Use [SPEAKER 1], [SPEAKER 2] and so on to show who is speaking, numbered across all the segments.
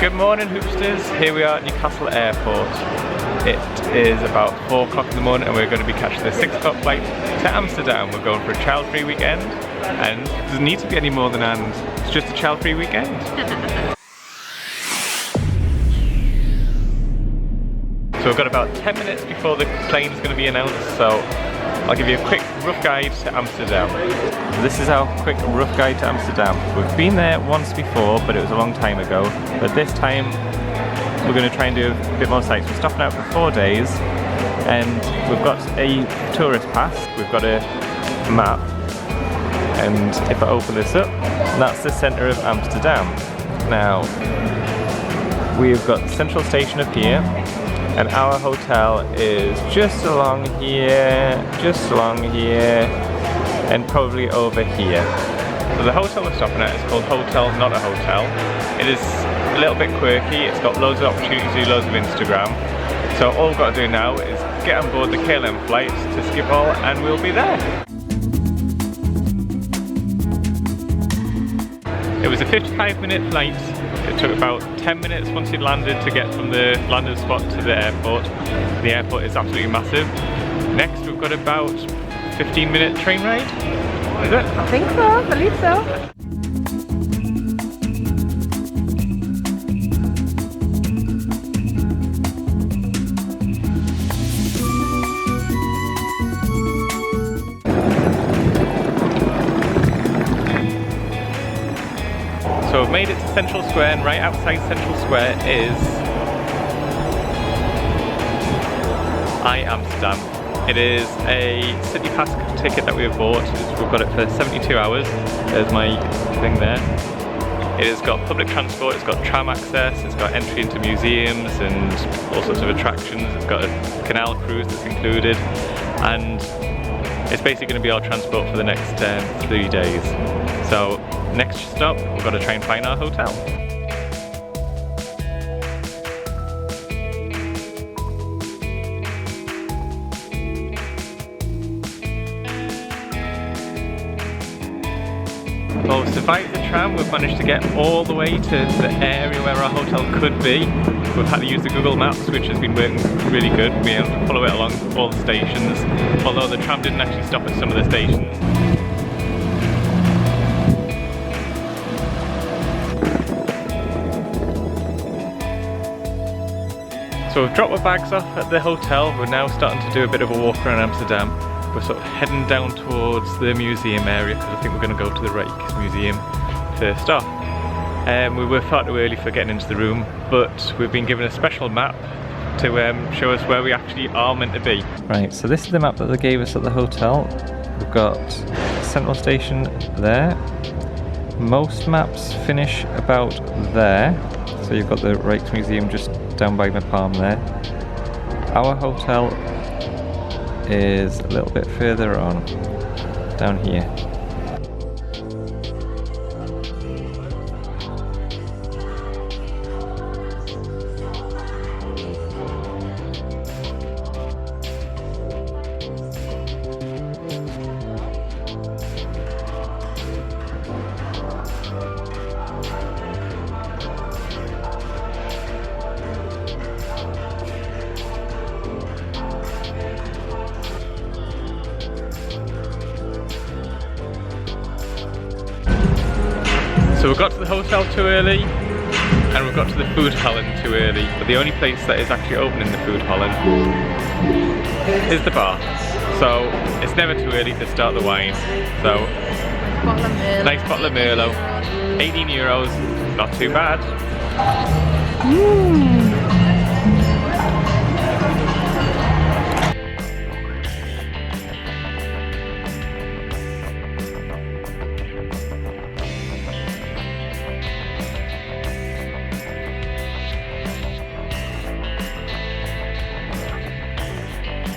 [SPEAKER 1] Good morning, Hoopsters. Here we are at Newcastle Airport. It is about 4 o'clock in the morning and we're going to be catching the 6 o'clock flight to Amsterdam. We're going for a child-free weekend and there doesn't need to be any more than and. It's just a child-free weekend. So we've got about 10 minutes before the plane is going to be announced, so I'll give you a quick rough guide to Amsterdam. This is our quick rough guide to Amsterdam. We've been there once before, but it was a long time ago. But this time we're going to try and do a bit more sites. We're stopping out for 4 days and we've got a tourist pass, we've got a map, and if I open this up, that's the centre of Amsterdam. Now, we've got the central station up here, and our hotel is just along here, and probably over here. So the hotel we're stopping at is called Hotel Not a Hotel. It is a little bit quirky, it's got loads of opportunities to do loads of Instagram. So all we've got to do now is get on board the KLM flight to Schiphol and we'll be there. It was a 55-minute flight. It took about 10 minutes once you'd landed to get from the landing spot to the airport. The airport is absolutely massive. Next we've got about 15-minute train ride. Is it?
[SPEAKER 2] I think so, I believe so.
[SPEAKER 1] So we've made it to Central Square, and right outside Central Square is I Amsterdam. It is a city pass ticket that we have bought. We've got it for 72 hours. There's my thing there. It has got public transport, it's got tram access, it's got entry into museums and all sorts of attractions. It's got a canal cruise that's included, and it's basically going to be our transport for the next 3 days. So next stop, we've got to try and find our hotel. Well, we've survived the tram. We've managed to get all the way to the area where our hotel could be. We've had to use the Google Maps, which has been working really good. We have to follow it along all the stations, although the tram didn't actually stop at some of the stations. So we've dropped our bags off at the hotel. We're now starting to do a bit of a walk around Amsterdam. We're sort of heading down towards the museum area because I think we're going to go to the Rijksmuseum first off. We were far too early for getting into the room, but we've been given a special map to show us where we actually are meant to be. Right, so this is the map that they gave us at the hotel. We've got Central Station there. Most maps finish about there. So you've got the Rijksmuseum just down by my palm there. Our hotel is a little bit further on, down here. So we got to the hotel too early, and we got to the food hall too early, but the only place that is actually open in the food hall is the bar. So it's never too early to start the wine. So nice bottle of Merlot, 18 euros, not too bad.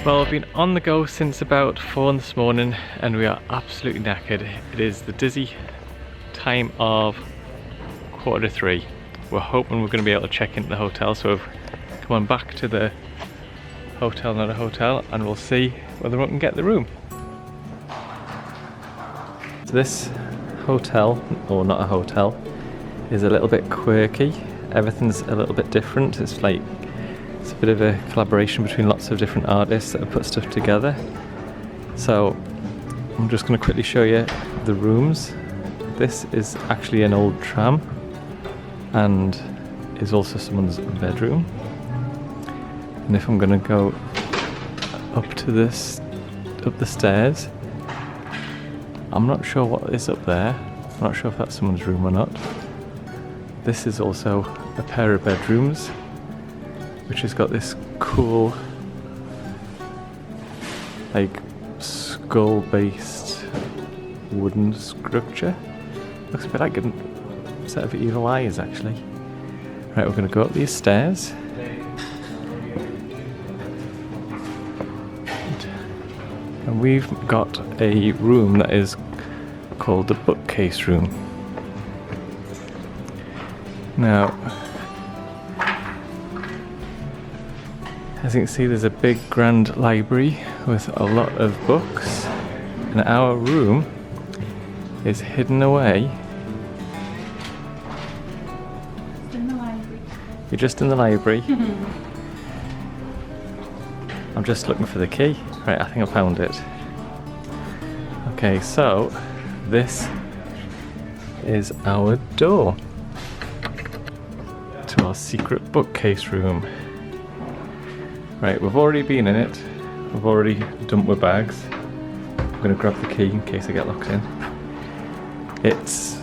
[SPEAKER 1] Well, I've been on the go since about 4 this morning and we are absolutely knackered. It is the dizzy time of 2:45. We're hoping we're going to be able to check into the hotel, so we've come on back to the Hotel Not a Hotel and we'll see whether we can get the room. This hotel, or not a hotel, is a little bit quirky. everything's a little bit different. It's a bit of a collaboration between lots of different artists that have put stuff together. So I'm just going to quickly show you the rooms. This is actually an old tram and is also someone's bedroom. And if I'm going to go up the stairs, I'm not sure what is up there. I'm not sure if that's someone's room or not. This is also a pair of bedrooms, which has got this cool, like, skull-based wooden structure. Looks a bit like a set of evil eyes, actually. Right, we're going to go up these stairs. And we've got a room that is called the bookcase room. Now, as you can see, there's a big grand library with a lot of books, and our room is hidden away.
[SPEAKER 2] Just in the library.
[SPEAKER 1] You're just in the library. I'm just looking for the key. Right, I think I found it. Okay, so this is our door to our secret bookcase room. Right, we've already been in it. We've already dumped our bags. I'm going to grab the key in case I get locked in. It's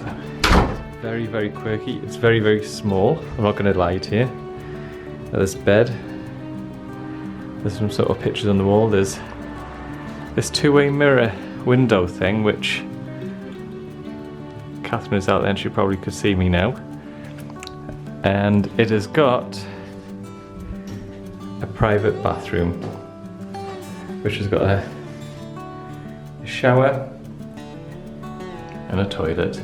[SPEAKER 1] very, very quirky. It's very, very small. I'm not going to lie to you. There's bed. There's some sort of pictures on the wall. There's this two-way mirror window thing, which Catherine is out there and she probably could see me now. And it has got a private bathroom, which has got a shower and a toilet.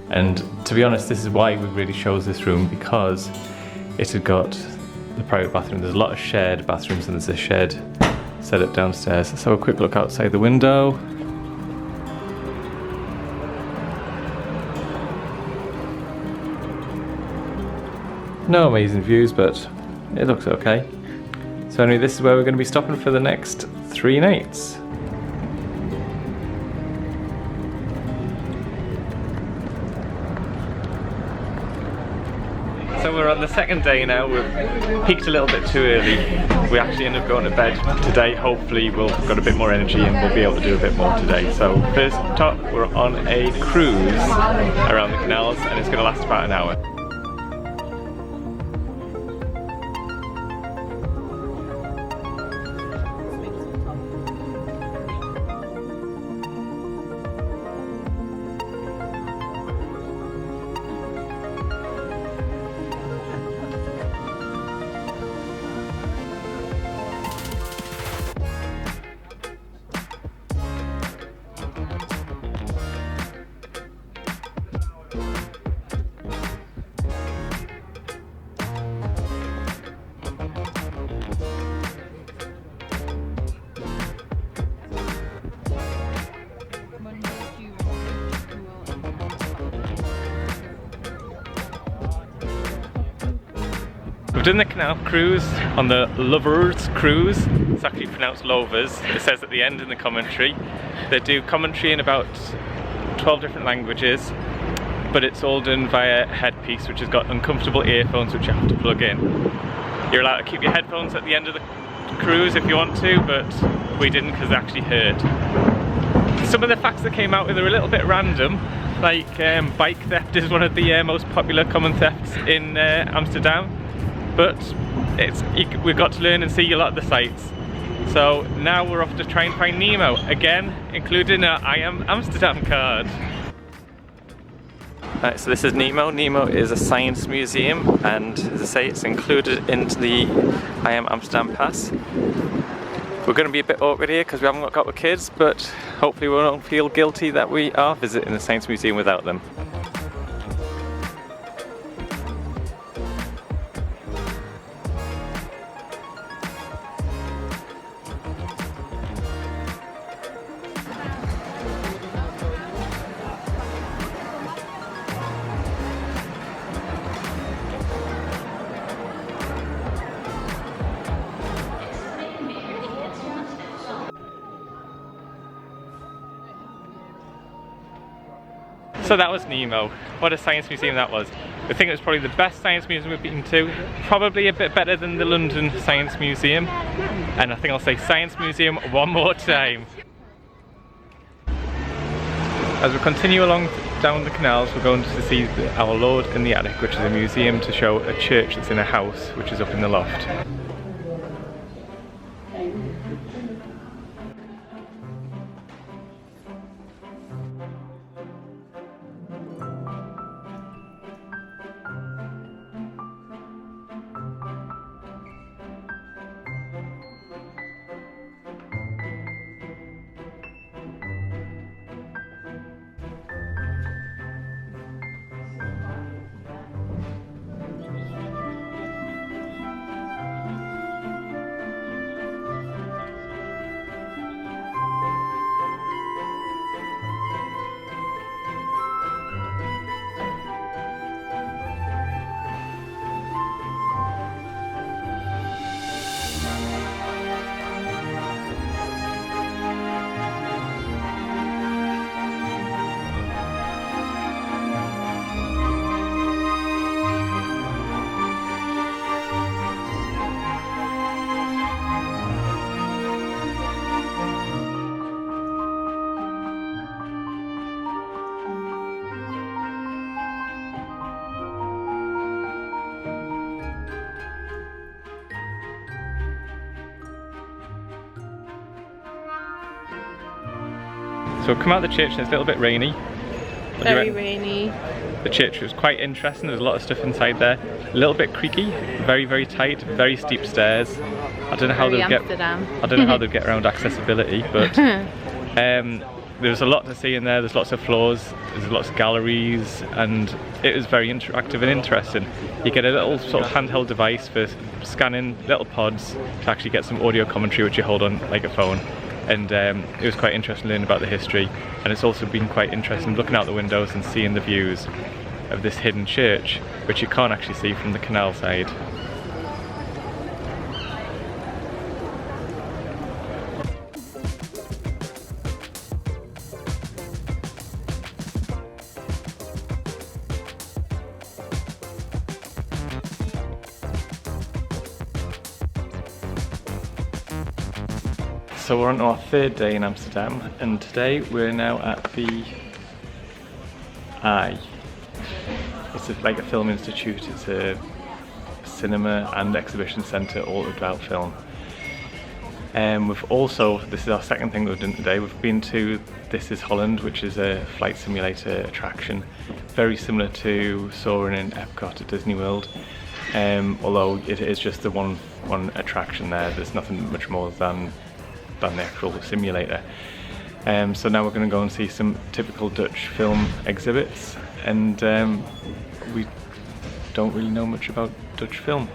[SPEAKER 1] And to be honest, this is why we really chose this room, because it had got the private bathroom. There's a lot of shared bathrooms and there's a shed set up downstairs. Let's have a quick look outside the window. No amazing views, but it looks okay. So anyway, this is where we're going to be stopping for the next 3 nights. So we're on the second day now. We've peaked a little bit too early. We actually ended up going to bed today. Hopefully we've got a bit more energy and we'll be able to do a bit more today. So first top, we're on a cruise around the canals and it's going to last about an hour. We've done the canal cruise on the Lovers cruise. It's actually pronounced Lovers. It says at the end in the commentary. They do commentary in about 12 different languages, but it's all done via headpiece, which has got uncomfortable earphones which you have to plug in. You're allowed to keep your headphones at the end of the cruise if you want to, but we didn't because they actually hurt. Some of the facts that came out with are a little bit random, like bike theft is one of the most popular common thefts in Amsterdam. But we've got to learn and see a lot of the sights. So now we're off to try and find Nemo, again including our I Amsterdam card. Right, so this is Nemo. Nemo is a science museum and, as I say, it's included into the I Amsterdam pass. We're going to be a bit awkward here because we haven't got the kids, but hopefully we won't feel guilty that we are visiting the science museum without them. So that was Nemo. What a science museum that was. I think it was probably the best science museum we've been to. Probably a bit better than the London Science Museum. And I think I'll say Science Museum one more time. As we continue along down the canals, we're going to see Our Lord in the Attic, which is a museum to show a church that's in a house, which is up in the loft. So we've come out of the church and it's a little bit rainy.
[SPEAKER 3] Very rainy.
[SPEAKER 1] The church was quite interesting, there's a lot of stuff inside there. A little bit creaky, very, very tight, very steep stairs. I don't know how they'll get around accessibility, but there's a lot to see in there. There's lots of floors, there's lots of galleries, and it was very interactive and interesting. You get a little sort of handheld device for scanning little pods to actually get some audio commentary which you hold on like a phone. And it was quite interesting learning about the history, and it's also been quite interesting looking out the windows and seeing the views of this hidden church, which you can't actually see from the canal side. So we're on our third day in Amsterdam, and today we're now at the I. It's like a film institute, it's a cinema and exhibition centre all about film. We've also, this is our second thing we've done today, we've been to This Is Holland, which is a flight simulator attraction, very similar to Soarin' in Epcot at Disney World. Although it is just the one attraction there, there's nothing much more than the actual simulator. So now we're going to go and see some typical Dutch film exhibits, and we don't really know much about Dutch film.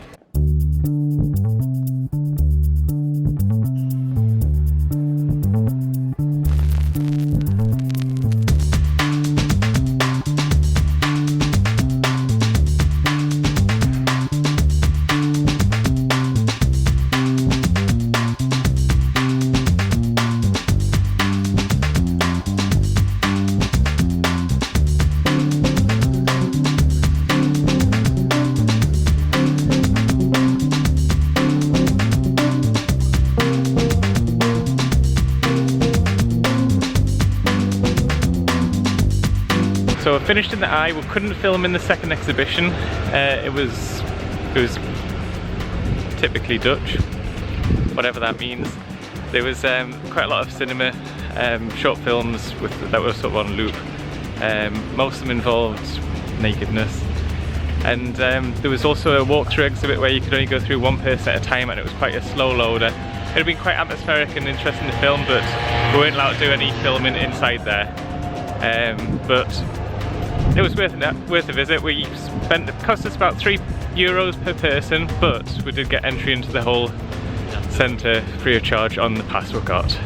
[SPEAKER 1] So we finished in the I. We couldn't film in the second exhibition. It was typically Dutch, whatever that means. There was quite a lot of cinema, short films that were sort of on loop. Most of them involved nakedness. And there was also a walkthrough exhibit where you could only go through one person at a time, and it was quite a slow loader. It had been quite atmospheric and interesting to film, but we weren't allowed to do any filming inside there. But it was worth a visit. It cost us about €3 per person, but we did get entry into the whole centre free of charge on the pass we got.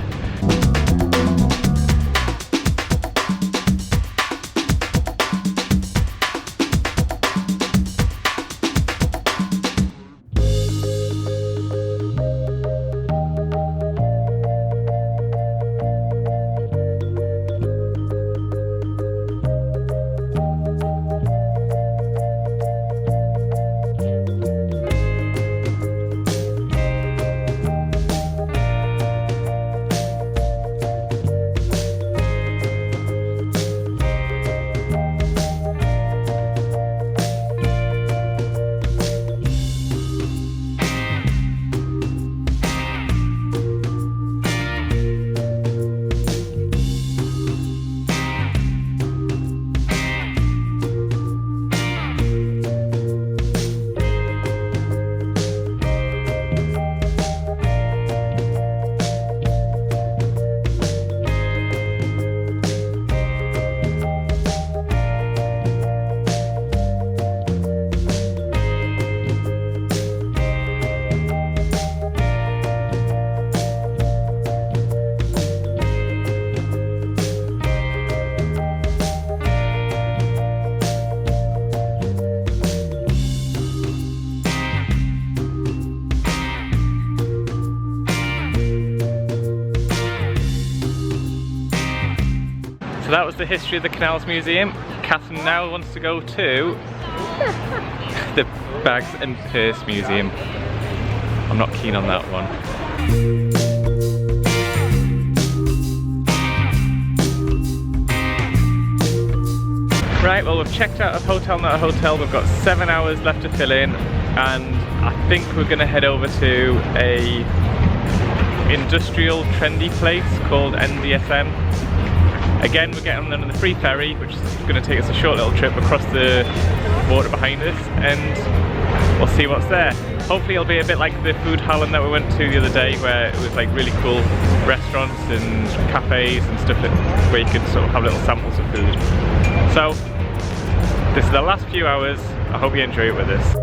[SPEAKER 1] So that was the history of the Canals Museum. Catherine now wants to go to the Bags and Purse Museum. I'm not keen on that one. Right, well we've checked out of Hotel Not a Hotel. We've got 7 hours left to fill in, and I think we're going to head over to a industrial trendy place called NDSM. Again, we're getting on the free ferry, which is going to take us a short little trip across the water behind us, and we'll see what's there. Hopefully it'll be a bit like the food Harlem that we went to the other day, where it was like really cool restaurants and cafes and stuff where you could sort of have little samples of food. So, this is the last few hours. I hope you enjoy it with us.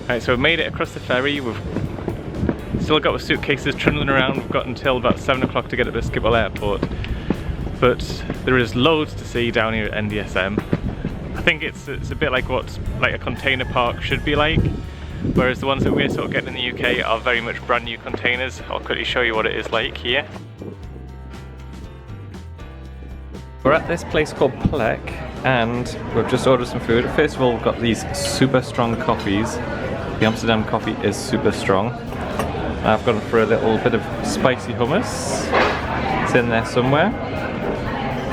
[SPEAKER 1] Right, so we've made it across the ferry. We've still got our suitcases trundling around. We've got until about 7 o'clock to get up to Schiphol Airport. But there is loads to see down here at NDSM. I think it's a bit like what a container park should be like, whereas the ones that we're sort of getting in the UK are very much brand new containers. I'll quickly show you what it is like here. We're at this place called Plek, and we've just ordered some food. First of all, we've got these super strong coffees. The Amsterdam coffee is super strong. I've gone for a little bit of spicy hummus. It's in there somewhere.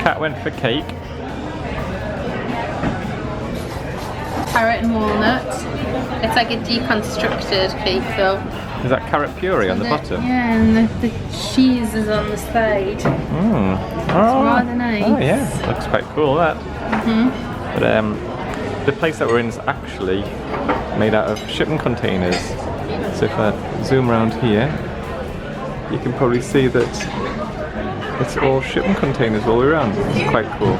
[SPEAKER 1] Kat went for cake.
[SPEAKER 3] Carrot and walnut. It's like a deconstructed cake though.
[SPEAKER 1] Is that carrot puree on the bottom?
[SPEAKER 3] Yeah, and the cheese is on the side.
[SPEAKER 1] Mm.
[SPEAKER 3] It's rather nice.
[SPEAKER 1] Oh yeah, looks quite cool that.
[SPEAKER 3] Mm-hmm.
[SPEAKER 1] But the place that we're in is actually made out of shipping containers. So if I zoom around here, you can probably see that it's all shipping containers all around. It's quite cool.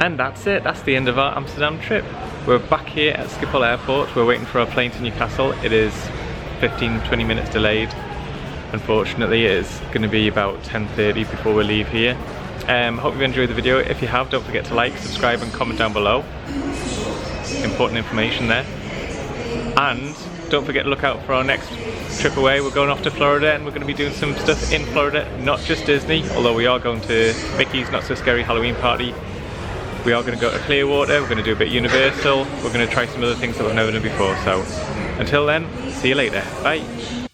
[SPEAKER 1] And that's it, that's the end of our Amsterdam trip. We're back here at Schiphol Airport. We're waiting for our plane to Newcastle. It is 15-20 minutes delayed. Unfortunately, it is going to be about 10:30 before we leave here. Hope you enjoyed the video. If you have, don't forget to like, subscribe and comment down below. Important information there. And don't forget to look out for our next trip away. We're going off to Florida, and we're going to be doing some stuff in Florida, not just Disney, although we are going to Mickey's Not So Scary Halloween Party. We are going to go to Clearwater, we're going to do a bit Universal, we're going to try some other things that we've never done before. So until then, see you later, bye.